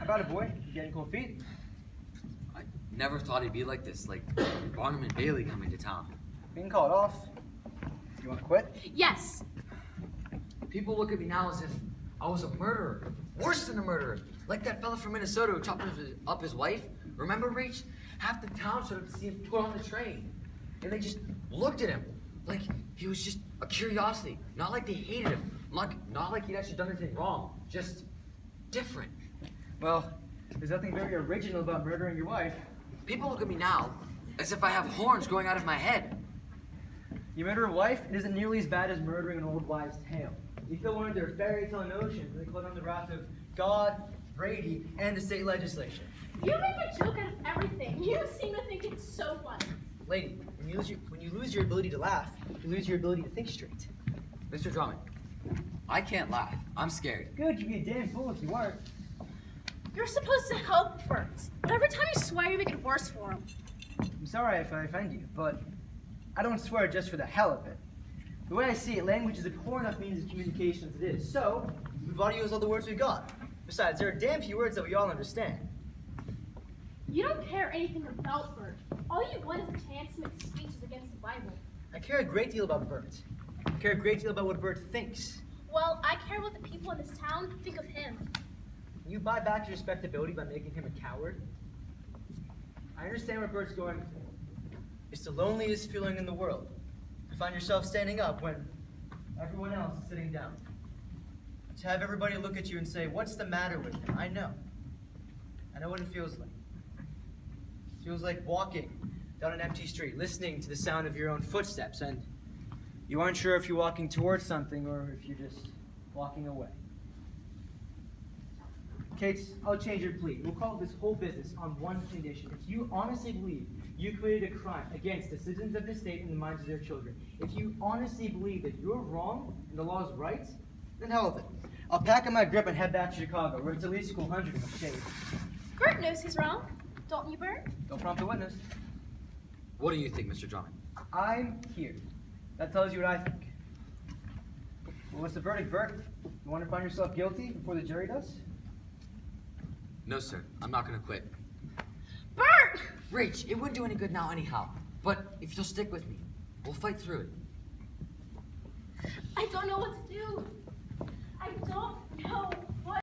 How about it, boy? You getting cold feet? I never thought it'd be like this, like Barnum and Bailey coming to town. Being called off. You want to quit? Yes. People look at me now as if I was a murderer, worse than a murderer, like that fella from Minnesota who chopped up his wife. Remember, Reach? Half the town showed up to see him put on the train, and they just looked at him like he was just a curiosity, not like they hated him, not like he'd actually done anything wrong, just different. Well, there's nothing very original about murdering your wife. People look at me now as if I have horns growing out of my head. You murder a wife, it isn't nearly as bad as murdering an old wives' tale. You fill one of their fairy tale notions, and they call on the wrath of God, Brady, and the state legislature. You make a joke out of everything. You seem to think it's so funny. Lady, when you lose your ability to laugh, you lose your ability to think straight. Mr. Drummond, I can't laugh. I'm scared. Good, you'd be a damn fool if you weren't. You're supposed to help Bert, but every time you swear, you make it worse for him. I'm sorry if I offend you, but I don't swear just for the hell of it. The way I see it, language is a poor enough means of communication as it is. So, we've got to use all the words we've got. Besides, there are damn few words that we all understand. You don't care anything about Bert. All you want is a chance to make speeches against the Bible. I care a great deal about Bert. I care a great deal about what Bert thinks. Well, I care what the people in this town think of him. You buy back your respectability by making him a coward? I understand where Bert's going to. It's the loneliest feeling in the world. To find yourself standing up when everyone else is sitting down. To have everybody look at you and say, what's the matter with him? I know. I know what it feels like. It feels like walking down an empty street, listening to the sound of your own footsteps, and you aren't sure if you're walking towards something or if you're just walking away. Kate, I'll change your plea. We'll call this whole business on one condition. If you honestly believe you committed a crime against the citizens of this state and the minds of their children, if you honestly believe that you're wrong and the law is right, then hell with it. I'll pack up my grip and head back to Chicago, where it's at least a cool 100 in the shade. Bert knows he's wrong. Don't you, Bert? Don't prompt the witness. What do you think, Mr. Drummond? I'm here. That tells you what I think. Well, what's the verdict, Bert? You want to find yourself guilty before the jury does? No, sir. I'm not going to quit. Bert! Rach, it wouldn't do any good now anyhow. But if you'll stick with me, we'll fight through it. I don't know what to do. I don't know